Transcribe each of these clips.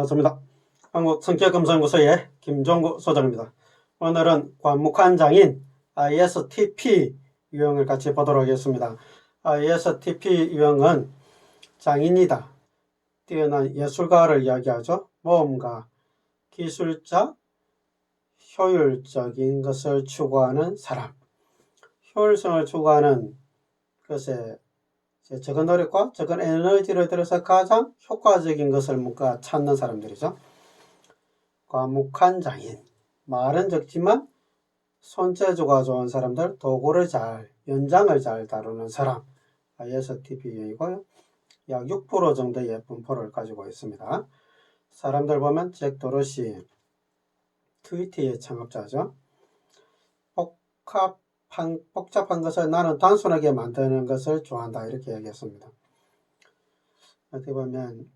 반갑습니다. 한국성격검사연구소의 김종구 소장입니다. 오늘은 과묵한 장인 ISTP 유형을 같이 보도록 하겠습니다. ISTP 유형은 장인이다, 뛰어난 예술가를 이야기하죠. 모험가, 기술자, 효율적인 것을 추구하는 사람. 효율성을 추구하는 것에 적은 노력과 적은 에너지를 들여서 가장 효과적인 것을 뭔가 찾는 사람들이죠. 과묵한 장인, 말은 적지만 손재주가 좋은 사람들, 도구를 잘, 연장을 잘 다루는 사람, ISTP이고요. 약 6% 정도의 분포를 가지고 있습니다. 사람들 보면 잭 도러시, 트위터의 창업자죠. 복잡한 것을 나는 단순하게 만드는 것을 좋아한다, 이렇게 얘기했습니다. 어떻게 보면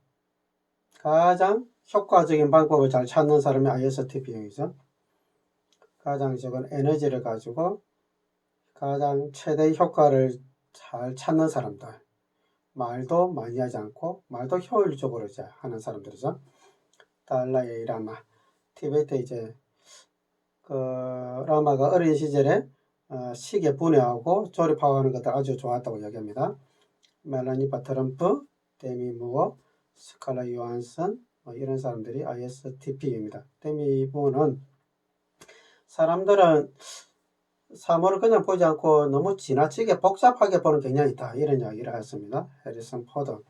가장 효과적인 방법을 잘 찾는 사람이 ISTP형이죠. 가장 적은 에너지를 가지고 가장 최대의 효과를 잘 찾는 사람들. 말도 많이 하지 않고 말도 효율적으로 이제 하는 사람들이죠. 달라이 라마. 티베트 이제 라마가 어린 시절에 시계 분해하고 조립하고 하는 것들 아주 좋았다고 얘기합니다. 멜라니파 트럼프, 데미 무어, 스칼라 요한슨, 이런 사람들이 ISTP입니다. 데미 무어는 사람들은 사물을 그냥 보지 않고 너무 지나치게 복잡하게 보는 경향이 있다, 이런 이야기를 했습니다. 해리슨 포더.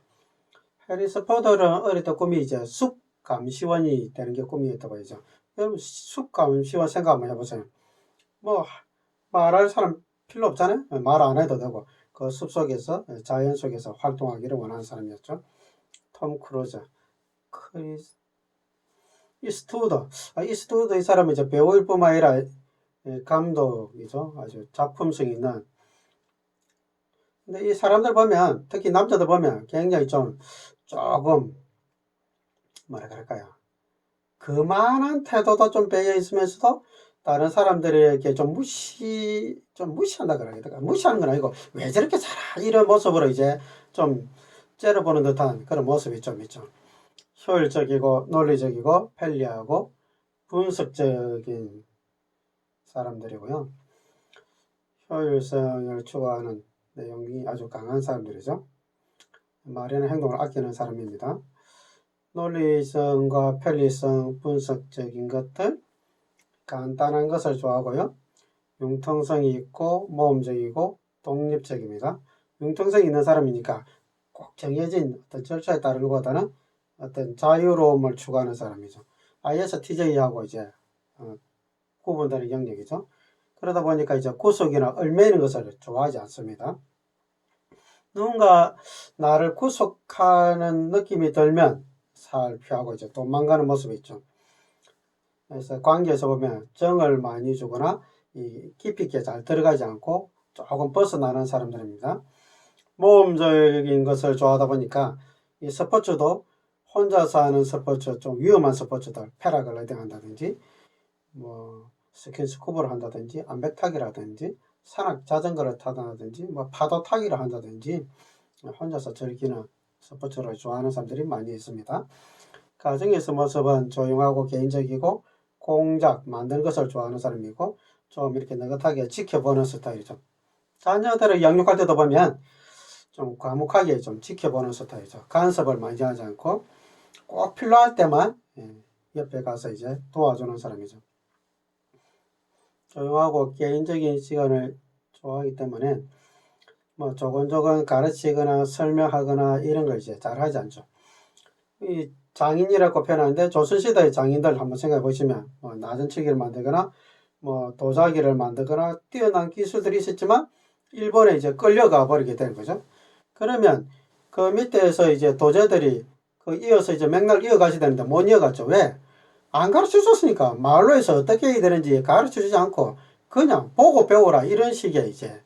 해리슨 포더는 어릴 때 꿈이 이제 숲 감시원이 되는 게 꿈이었다고 하죠. 여러분 숲 감시원 생각 한번 해보세요. 뭐 말할 사람 필요 없잖아요. 말 안 해도 되고 그 숲속에서 자연 속에서 활동하기를 원하는 사람이었죠. 톰 크루즈, 이스트우드. 이스트우드 이 사람은 이제 배우일 뿐만 아니라 감독이죠. 아주 작품성 있는. 근데 이 사람들 보면, 특히 남자들 보면 굉장히 조금 뭐라 그럴까요? 그만한 태도도 좀 배어 있으면서도 다른 사람들에게 좀 무시한다 그래야 될까? 무시하는 건 아니고 왜 저렇게 살아? 이런 모습으로 이제 좀 째려보는 듯한 그런 모습이 좀 있죠. 효율적이고 논리적이고 편리하고 분석적인 사람들이고요. 효율성을 추구하는 내용이 아주 강한 사람들이죠. 말이나 행동을 아끼는 사람입니다. 논리성과 편리성, 분석적인 것들, 간단한 것을 좋아하고요. 융통성이 있고 모험적이고 독립적입니다. 융통성이 있는 사람이니까 꼭 정해진 어떤 절차에 따르는 것보다는 어떤 자유로움을 추구하는 사람이죠. ISTJ하고 이제 구분되는 영역이죠. 그러다 보니까 이제 구속이나 얽매이는 것을 좋아하지 않습니다. 누군가 나를 구속하는 느낌이 들면 살피하고 이제 도망가는 모습이 있죠. 그래서 관계에서 보면 정을 많이 주거나 깊이 있게 잘 들어가지 않고 조금 벗어나는 사람들입니다. 모험적인 것을 좋아하다 보니까 이 스포츠도 혼자서 하는 스포츠, 좀 위험한 스포츠들, 패러글라이딩 한다든지 스킨스쿠버를 한다든지 암벽타기라든지 산악 자전거를 타다든지 파도 타기를 한다든지 혼자서 즐기는 스포츠를 좋아하는 사람들이 많이 있습니다. 가정에서 모습은 조용하고 개인적이고 공작, 만드는 것을 좋아하는 사람이고 좀 이렇게 느긋하게 지켜보는 스타일이죠. 자녀들을 양육할 때도 보면 좀 과묵하게 좀 지켜보는 스타일이죠. 간섭을 많이 하지 않고 꼭 필요할 때만 옆에 가서 이제 도와주는 사람이죠. 조용하고 개인적인 시간을 좋아하기 때문에 조곤조곤 가르치거나 설명하거나 이런 걸 이제 잘 하지 않죠. 이 장인이라고 표현하는데 조선시대의 장인들 한번 생각해 보시면 나전치기를 만들거나 도자기를 만들거나 뛰어난 기술들이 있었지만 일본에 이제 끌려가 버리게 되는 거죠. 그러면 그 밑에서 이제 도제들이 이어서 이제 맥락을 이어가셔야 되는데 못 이어갔죠. 왜? 안 가르쳐 줬으니까. 말로 해서 어떻게 해야 되는지 가르쳐 주지 않고 그냥 보고 배우라, 이런 식의 이제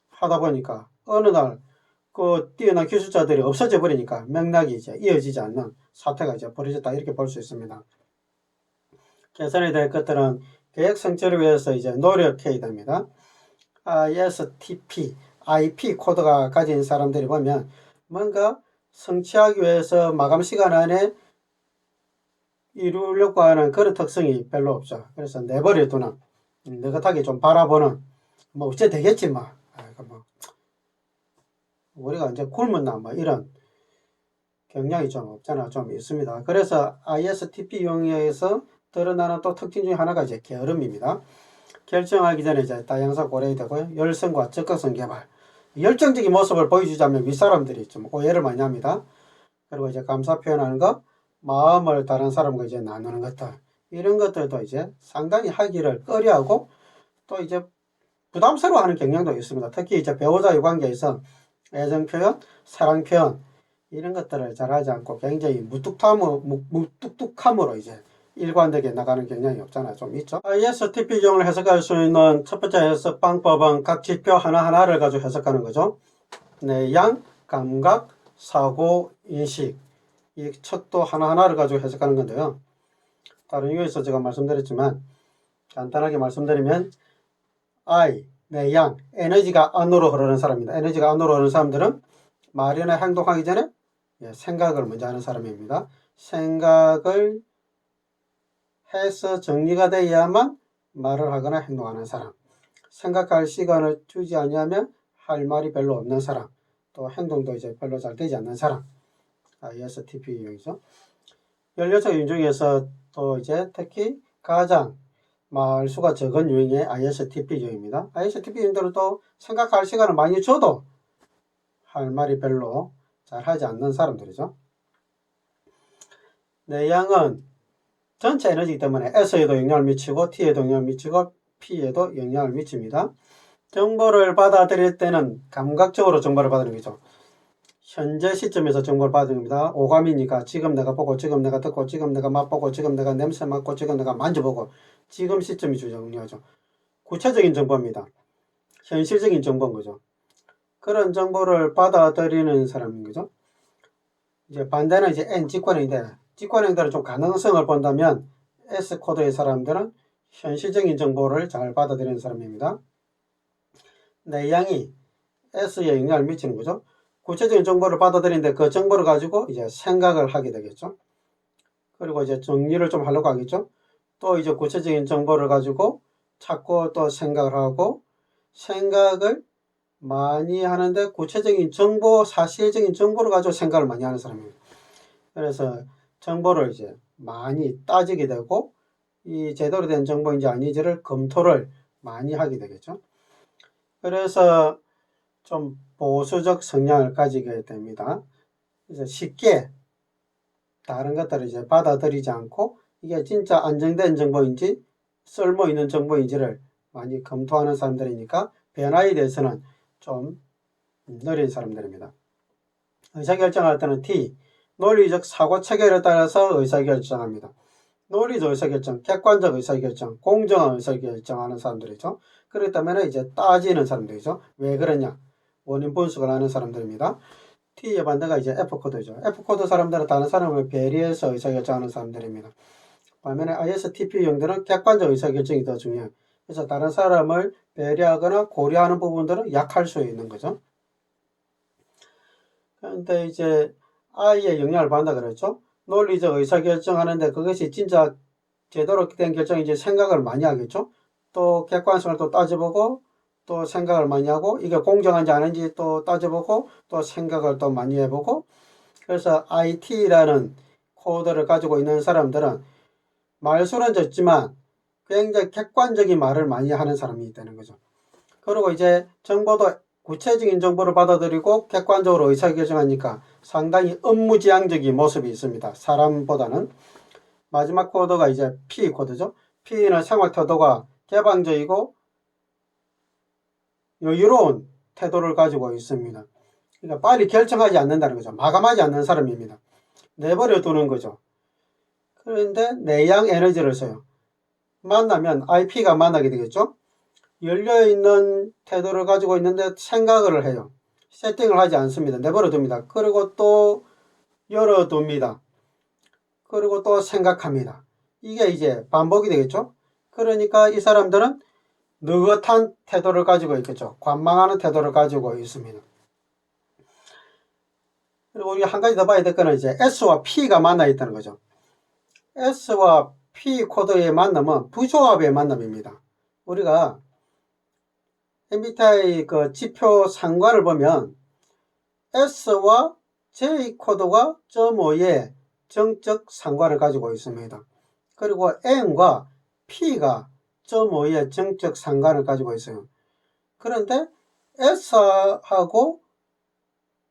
하다 보니까 어느 날 그 뛰어난 기술자들이 없어져 버리니까 맥락이 이제 이어지지 않는 사태가 이제 벌어졌다, 이렇게 볼 수 있습니다. 개선이 될 것들은 계획 성취를 위해서 이제 노력해야 됩니다. ISTP, IP 코드가 가진 사람들이 보면 뭔가 성취하기 위해서 마감 시간 안에 이루려고 하는 그런 특성이 별로 없죠. 그래서 내버려 두는, 느긋하게 좀 바라보는, 뭐 어째 되겠지 뭐. 뭐 우리가 이제 굶었나 뭐 이런 경향이 좀 없잖아. 좀 있습니다. 그래서 ISTP 용어에서 드러나는 또 특징 중에 하나가 이제 게으름입니다. 결정하기 전에 이제 다양성 고려해야 되고요. 열성과 적극성 개발. 열정적인 모습을 보여주자면 윗사람들이 좀 오해를 많이 합니다. 그리고 이제 감사 표현하는 것, 마음을 다른 사람과 이제 나누는 것들, 이런 것들도 이제 상당히 하기를 꺼려하고 또 이제 부담스러워하는 경향도 있습니다. 특히 이제 배우자의 관계에서 애정 표현, 사랑 표현 이런 것들을 잘하지 않고 굉장히 무뚝뚝함으로 이제 일관되게 나가는 경향이 없잖아. 좀 있죠. ISTP용을 해석할 수 있는 첫 번째 해석 방법은 각 지표 하나하나를 가지고 해석하는 거죠. 내양, 감각, 사고, 인식 이 척도 하나하나를 가지고 해석하는 건데요. 다른 이유에서 제가 말씀드렸지만 간단하게 말씀드리면 I, 내양, 에너지가 안으로 흐르는 사람입니다. 에너지가 안으로 흐르는 사람들은 말이나 행동하기 전에 생각을 먼저 하는 사람입니다. 생각을 해서 정리가 돼야만 말을 하거나 행동하는 사람. 생각할 시간을 주지 않으면 할 말이 별로 없는 사람. 또 행동도 이제 별로 잘 되지 않는 사람. ISTP용이죠. 16유형 중에서 또 이제 특히 가장 말수가 적은 유형의 ISTP용입니다. ISTP용들은 또 생각할 시간을 많이 줘도 할 말이 별로 잘 하지 않는 사람들이죠. 내양은 전체 에너지이기 때문에 S에도 영향을 미치고 T에도 영향을 미치고 P에도 영향을 미칩니다. 정보를 받아들일 때는 감각적으로 정보를 받는 거죠. 현재 시점에서 정보를 받은 겁니다. 오감이니까 지금 내가 보고 지금 내가 듣고 지금 내가 맛보고 지금 내가 냄새 맡고 지금 내가 만져보고 지금 시점이 중요하죠. 구체적인 정보입니다. 현실적인 정보인 거죠. 그런 정보를 받아들이는 사람인 거죠. 이제 반대는 이제 N 직관행인데 직관행들은 좀 가능성을 본다면 S 코드의 사람들은 현실적인 정보를 잘 받아들이는 사람입니다. 내양이 S에 영향을 미치는 거죠. 구체적인 정보를 받아들이는데 그 정보를 가지고 이제 생각을 하게 되겠죠. 그리고 이제 정리를 좀 하려고 하겠죠. 또 이제 구체적인 정보를 가지고 찾고 또 생각을 하고 생각을 많이 하는데 구체적인 정보, 사실적인 정보를 가지고 생각을 많이 하는 사람입니다. 그래서 정보를 이제 많이 따지게 되고 이 제대로 된 정보인지 아닌지를 검토를 많이 하게 되겠죠. 그래서 좀 보수적 성향을 가지게 됩니다. 그래서 쉽게 다른 것들을 이제 받아들이지 않고 이게 진짜 안정된 정보인지 쓸모 있는 정보인지를 많이 검토하는 사람들이니까 변화에 대해서는 좀 느린 사람들입니다. 의사결정할 때는 T, 논리적 사고 체계를 따라서 의사결정합니다. 논리적 의사결정, 객관적 의사결정, 공정한 의사결정하는 사람들이죠. 그렇기 때문에 이제 따지는 사람들이죠. 왜 그러냐? 원인 분석을 하는 사람들입니다. T의 반대가 이제 F코드죠. F코드 사람들은 다른 사람을 배려해서 의사결정하는 사람들입니다. 반면에 ISTP형들은 객관적 의사결정이 더 중요해요. 그래서 다른 사람을 배려하거나 고려하는 부분들은 약할 수 있는 거죠. 그런데 이제 I의 영향을 받는다 그랬죠. 논리적 의사결정하는데 그것이 진짜 제대로 된 결정인지 생각을 많이 하겠죠. 또 객관성을 또 따져보고 또 생각을 많이 하고 이게 공정한지 아닌지 또 따져보고 또 생각을 또 많이 해보고 그래서 IT라는 코드를 가지고 있는 사람들은 말수는 적지만 굉장히 객관적인 말을 많이 하는 사람이 되는 거죠. 그리고 이제 정보도 구체적인 정보를 받아들이고 객관적으로 의사결정하니까 상당히 업무지향적인 모습이 있습니다. 사람보다는. 마지막 코드가 이제 P 코드죠. P는 생활 태도가 개방적이고 여유로운 태도를 가지고 있습니다. 그러니까 빨리 결정하지 않는다는 거죠. 마감하지 않는 사람입니다. 내버려 두는 거죠. 그런데 내양 에너지를 써요. 만나면 IP가 만나게 되겠죠. 열려있는 태도를 가지고 있는데 생각을 해요. 세팅을 하지 않습니다. 내버려 둡니다. 그리고 또 열어둡니다. 그리고 또 생각합니다. 이게 이제 반복이 되겠죠. 그러니까 이 사람들은 느긋한 태도를 가지고 있겠죠. 관망하는 태도를 가지고 있습니다. 그리고 우리 한 가지 더 봐야 될 거는 이제 S와 P가 만나 있다는 거죠. S와 P 코드의 만남은 부조합의 만남입니다. 우리가 MBTI 그 지표 상관을 보면 S와 J 코드가 0.5의 정적 상관을 가지고 있습니다. 그리고 N과 P가 0.5의 정적 상관을 가지고 있어요. 그런데 S하고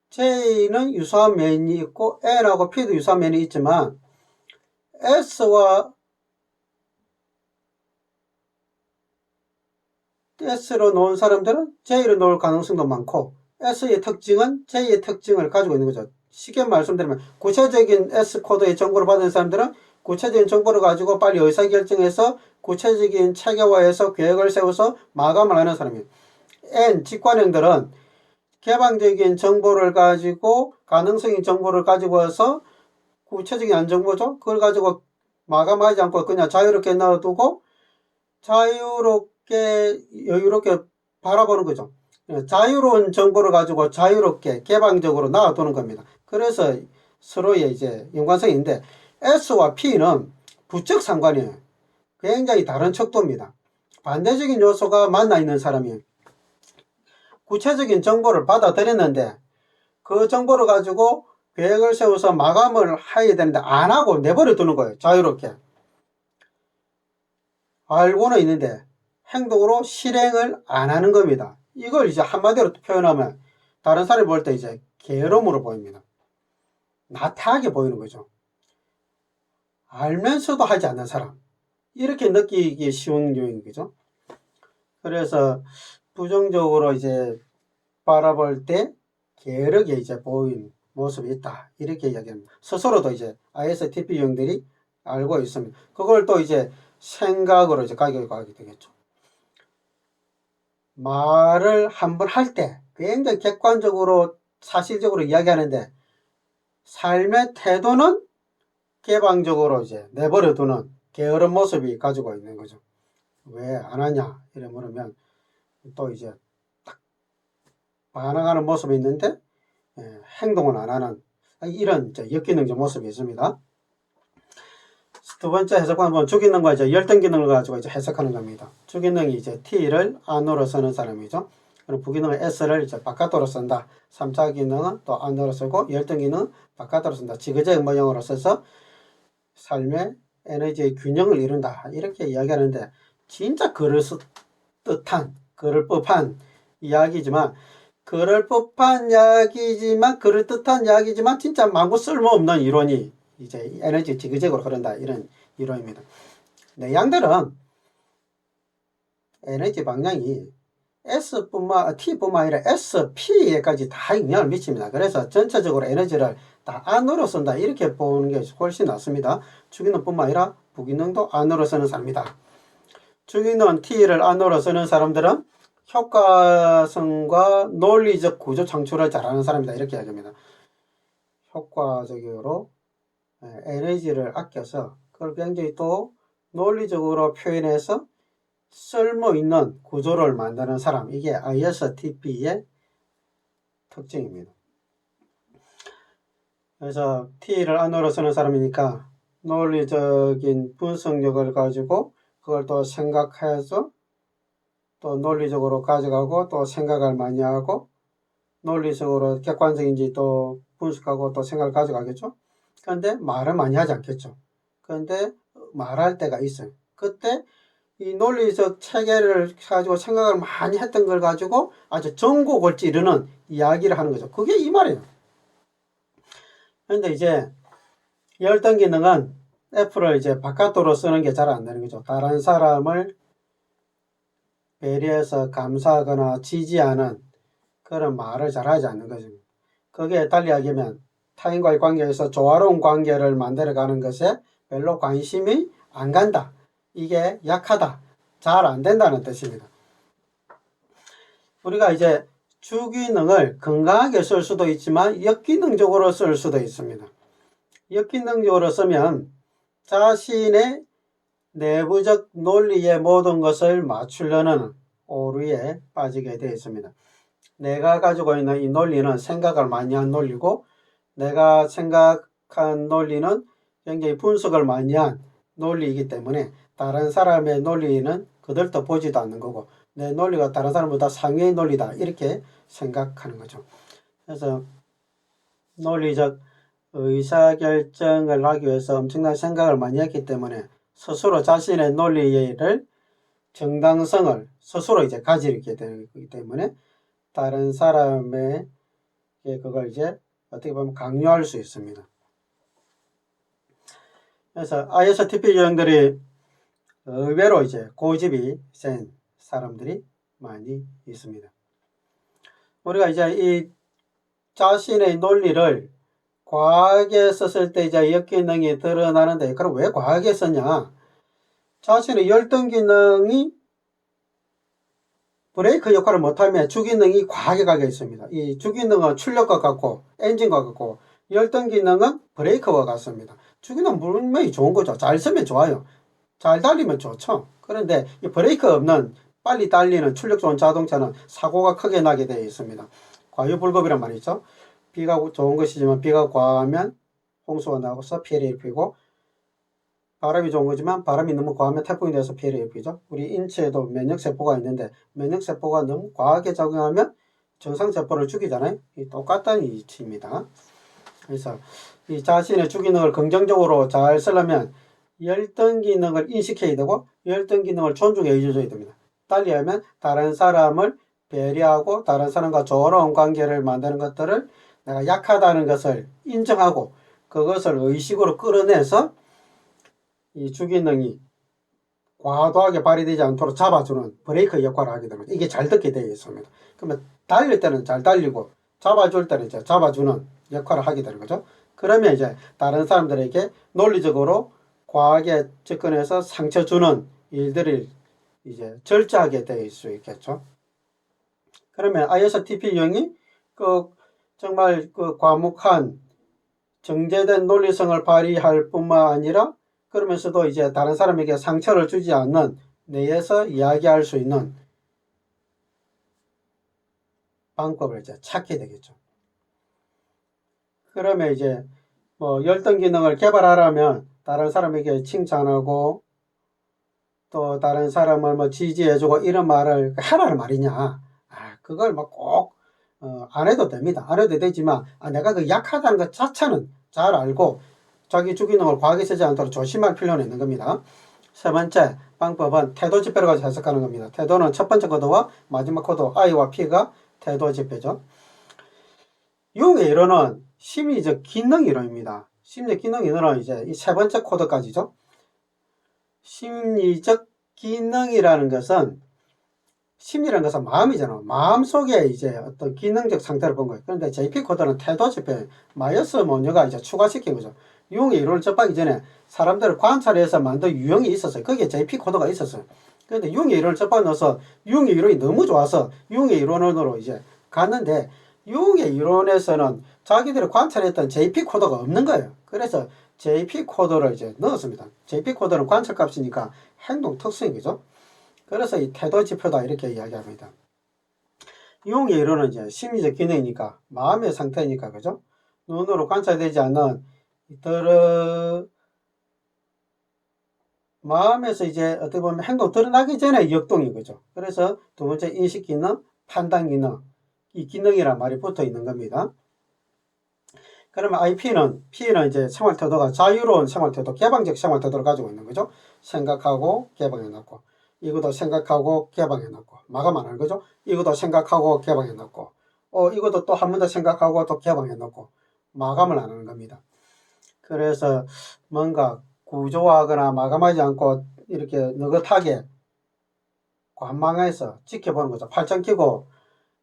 J는 유사한 면이 있고 N하고 P도 유사한 면이 있지만 S와 S로 놓은 사람들은 J로 놓을 가능성도 많고 S의 특징은 J의 특징을 가지고 있는 거죠. 쉽게 말씀드리면 구체적인 S 코드의 정보를 받은 사람들은 구체적인 정보를 가지고 빨리 의사결정해서 구체적인 체계화해서 계획을 세워서 마감을 하는 사람이에요. N 직관형들은 개방적인 정보를 가지고 가능성인 정보를 가지고 와서 구체적인 안정보죠. 그걸 가지고 마감하지 않고 그냥 자유롭게 놔두고 자유롭게 여유롭게 바라보는 거죠. 자유로운 정보를 가지고 자유롭게 개방적으로 놔두는 겁니다. 그래서 서로의 이제 연관성인데 S와 P는 부적 상관이에요. 굉장히 다른 척도입니다. 반대적인 요소가 만나 있는 사람이에요. 구체적인 정보를 받아들였는데 그 정보를 가지고 계획을 세워서 마감을 해야 되는데 안 하고 내버려 두는 거예요. 자유롭게. 알고는 있는데 행동으로 실행을 안 하는 겁니다. 이걸 이제 한마디로 표현하면 다른 사람이 볼 때 이제 게으름으로 보입니다. 나태하게 보이는 거죠. 알면서도 하지 않는 사람. 이렇게 느끼기 쉬운 요인 거죠. 그래서 부정적으로 이제 바라볼 때 게으르게 이제 보이는 모습이 있다. 이렇게 이야기합니다. 스스로도 이제 ISTP 유형들이 알고 있습니다. 그걸 또 이제 생각으로 이제 가게 되겠죠. 말을 한번 할 때 굉장히 객관적으로 사실적으로 이야기하는데 삶의 태도는 개방적으로 이제 내버려 두는 게으른 모습이 가지고 있는 거죠. 왜 안 하냐? 이래 물으면 또 이제 딱 반항하는 모습이 있는데 행동은 안 하는 이런 역기능적 모습이 있습니다. 두 번째 해석관은 보면 주기능과 이제 열등기능을 가지고 이제 해석하는 겁니다. 주기능이 이제 T를 안으로 쓰는 사람이죠. 그리고 부기능은 S를 이제 바깥으로 쓴다. 3차 기능은 또 안으로 쓰고 열등기능은 바깥으로 쓴다. 지그재그 모형으로 써서 삶의 에너지의 균형을 이룬다. 이렇게 이야기하는데 진짜 그럴 법한 이야기지만 그럴듯한 이야기지만 진짜 많고 쓸모없는 이론이 이제 에너지 지그재그로 흐른다 이런 이론입니다. 내양들은 에너지 방향이 T뿐만 아니라 S, P에까지 다 영향을 미칩니다. 그래서 전체적으로 에너지를 다 안으로 쓴다 이렇게 보는 게 훨씬 낫습니다. 주기능뿐만 아니라 부기능도 안으로 쓰는 사람이다. 주기능 T를 안으로 쓰는 사람들은 효과성과 논리적 구조 창출을 잘하는 사람이다 이렇게 이야기합니다. 효과적으로 에너지를 아껴서 그걸 굉장히 또 논리적으로 표현해서 쓸모있는 구조를 만드는 사람, 이게 ISTP의 특징입니다. 그래서 T를 안으로 쓰는 사람이니까 논리적인 분석력을 가지고 그걸 또 생각해서 또 논리적으로 가져가고 또 생각을 많이 하고 논리적으로 객관적인지 또 분석하고 또 생각을 가져가겠죠. 그런데 말을 많이 하지 않겠죠. 그런데 말할 때가 있어요. 그때 이 논리적 체계를 가지고 생각을 많이 했던 걸 가지고 아주 전곡을 찌르는 이야기를 하는 거죠. 그게 이 말이에요. 그런데 이제 열등기능은 F를 이제 바깥으로 쓰는 게 잘 안 되는 거죠. 다른 사람을 배려해서 감사하거나 지지하는 그런 말을 잘 하지 않는 거죠. 그게 달리 이야기하면 타인과의 관계에서 조화로운 관계를 만들어가는 것에 별로 관심이 안 간다. 이게 약하다. 잘 안 된다는 뜻입니다. 우리가 이제 주기능을 건강하게 쓸 수도 있지만 역기능적으로 쓸 수도 있습니다. 역기능적으로 쓰면 자신의 내부적 논리의 모든 것을 맞추려는 오류에 빠지게 되어 있습니다. 내가 가지고 있는 이 논리는 생각을 많이 한 논리고 내가 생각한 논리는 굉장히 분석을 많이 한 논리이기 때문에 다른 사람의 논리는 그들도 보지도 않는 거고 내 논리가 다른 사람보다 상위의 논리다 이렇게 생각하는 거죠. 그래서 논리적 의사결정을 하기 위해서 엄청난 생각을 많이 했기 때문에 스스로 자신의 논리를 정당성을 스스로 이제 가지게 되는 거기 때문에 다른 사람의 그걸 이제 어떻게 보면 강요할 수 있습니다. 그래서 ISTP 유형들이 의외로 이제 고집이 센 사람들이 많이 있습니다. 우리가 이제 이 자신의 논리를 과하게 썼을 때 이제 역기능이 드러나는데 그럼 왜 과하게 썼냐? 자신의 열등 기능이 브레이크 역할을 못하면 주기능이 과하게 가게 있습니다. 이 주기능은 출력과 같고 엔진과 같고 열등 기능은 브레이크와 같습니다. 주기능 분명히 좋은 거죠. 잘 쓰면 좋아요. 잘 달리면 좋죠. 그런데 이 브레이크 없는 빨리 달리는 출력 좋은 자동차는 사고가 크게 나게 되어 있습니다. 과유불급이란 말이죠. 비가 좋은 것이지만 비가 과하면 홍수가 나고서 피해를 입히고 바람이 좋은 거지만 바람이 너무 과하면 태풍이 돼서 피해를 입히죠. 우리 인체에도 면역세포가 있는데 면역세포가 너무 과하게 작용하면 정상세포를 죽이잖아요. 똑같다는 이치입니다. 그래서 이 자신의 주기능을 긍정적으로 잘 쓰려면 열등 기능을 인식해야 되고 열등 기능을 존중해 줘야 됩니다. 달리 하면 다른 사람을 배려하고 다른 사람과 조화로운 관계를 만드는 것들을 내가 약하다는 것을 인정하고 그것을 의식으로 끌어내서 이 주기능이 과도하게 발휘되지 않도록 잡아주는 브레이크 역할을 하게 됩니다. 이게 잘 듣게 되어 있습니다. 그러면 달릴 때는 잘 달리고 잡아줄 때는 이제 잡아주는 역할을 하게 되는 거죠. 그러면 이제 다른 사람들에게 논리적으로 과하게 접근해서 상처 주는 일들을 이제 절제하게 될 수 있겠죠. 그러면 ISTP 유형이 정말 과묵한 정제된 논리성을 발휘할 뿐만 아니라 그러면서도 이제 다른 사람에게 상처를 주지 않는 내에서 이야기할 수 있는 방법을 이제 찾게 되겠죠. 그러면 이제 열등 기능을 개발하려면 다른 사람에게 칭찬하고 또 다른 사람을 지지해주고 이런 말을 하라는 말이냐. 그걸 꼭 안 해도 됩니다. 안 해도 되지만 내가 약하다는 것 자체는 잘 알고 자기 주기능을 과하게 쓰지 않도록 조심할 필요는 있는 겁니다. 세 번째 방법은 태도 지표를 가지고 해석하는 겁니다. 태도는 첫 번째 코드와 마지막 코드 I와 P가 태도 지표죠. 융의 이론은 심리적 기능 이론입니다. 심리적 기능 이론은 이제 이 세 번째 코드까지죠. 심리적 기능이라는 것은 심리라는 것은 마음이잖아. 마음속에 이제 어떤 기능적 상태를 본 거예요. 그런데 JP 코드는 태도 지표, 마이어스 모녀가 이제 추가시킨 거죠. 융의 이론을 접하기 전에 사람들을 관찰해서 만든 유형이 있었어요. 거기에 JP 코드가 있었어요. 그런데 융의 이론을 접하고 나서 융의 이론이 너무 좋아서 융의 이론으로 이제 갔는데 융의 이론에서는 자기들이 관찰했던 JP 코드가 없는 거예요. 그래서 JP 코드를 이제 넣었습니다. JP 코드는 관찰값이니까 행동 특성이죠. 그래서 이 태도 지표다 이렇게 이야기합니다. 융의 이론은 이제 심리적 기능이니까 마음의 상태니까 그죠? 눈으로 관찰되지 않는 마음에서 이제 어떻게 보면 행동 드러나기 전에 역동인 거죠. 그래서 두 번째 인식 기능, 판단 기능, 이 기능이란 말이 붙어 있는 겁니다. 그러면 P는 이제 생활 태도가 자유로운 생활 태도, 개방적 생활 태도를 가지고 있는 거죠. 생각하고 개방해 놓고, 이것도 생각하고 개방해 놓고, 마감 안 하는 거죠. 이것도 생각하고 개방해 놓고, 이것도 또 한 번 더 생각하고 또 개방해 놓고, 마감을 안 하는 겁니다. 그래서 뭔가 구조화하거나 마감하지 않고 이렇게 느긋하게 관망해서 지켜보는 거죠. 팔짱 끼고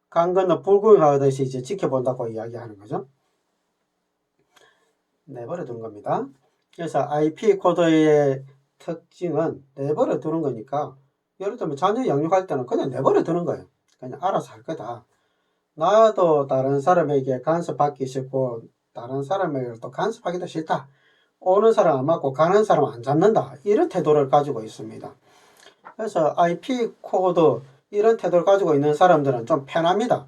강 건너 불구경하듯이 이제 지켜본다고 이야기하는 거죠. 내버려 두는 겁니다. 그래서 IP 코드의 특징은 내버려 두는 거니까 예를 들면 자녀 양육할 때는 그냥 내버려 두는 거예요. 그냥 알아서 할 거다. 나도 다른 사람에게 간섭받기 싫고 다른 사람에게 또 간섭하기도 싫다. 오는 사람 안 맞고 가는 사람 안 잡는다. 이런 태도를 가지고 있습니다. 그래서 IP 코드 이런 태도를 가지고 있는 사람들은 좀 편합니다.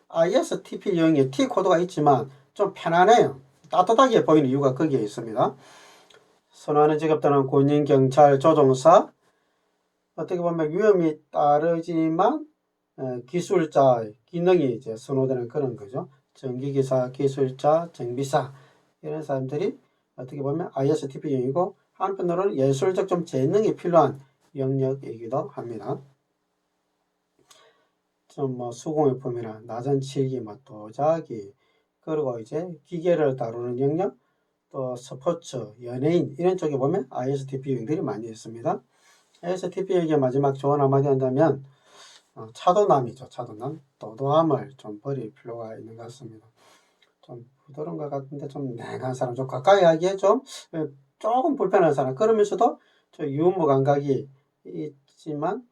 ISTP 유형에 T 코드가 있지만 좀 편안해요. 따뜻하게 보이는 이유가 거기에 있습니다. 선호하는 직업들은 군인, 경찰, 조종사, 어떻게 보면 위험이 따르지만 기술자 기능이 이제 선호되는 그런 거죠. 전기기사, 기술자, 정비사 이런 사람들이 어떻게 보면 ISTP형이고 한편으로는 예술적 좀 재능이 필요한 영역이기도 합니다. 좀 뭐 수공예품이나 나전치기, 뭐 도자기, 그리고 이제 기계를 다루는 영역, 또 스포츠, 연예인 이런 쪽에 보면 ISTP형들이 많이 있습니다. ISTP에게 마지막 조언 한마디 한다면 차도남이죠. 차도남. 도도함을 좀 버릴 필요가 있는 것 같습니다. 좀 부드러운 것 같은데 좀 냉한 사람, 좀 가까이 하기에 좀 조금 불편한 사람, 그러면서도 저 유머 감각이 있지만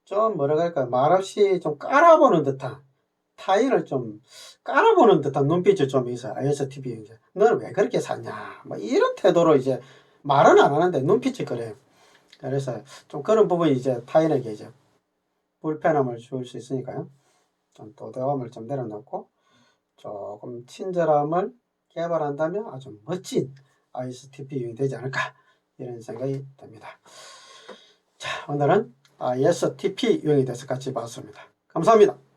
좀 뭐라고 할까요? 말없이 좀 깔아보는 듯한, 타인을 좀 깔아보는 듯한 눈빛이 좀 있어요. ISTP 이제 너는 왜 그렇게 사냐? 뭐 이런 태도로 이제 말은 안 하는데 눈빛이 그래요. 그래서 좀 그런 부분이 이제 타인에게 이제 불편함을 줄 수 있으니까요. 좀 도도함을 좀 내려놓고 조금 친절함을 개발한다면 아주 멋진 ISTP용이 되지 않을까 이런 생각이 듭니다. 자, 오늘은 ISTP용에 대해서 같이 봤습니다. 감사합니다.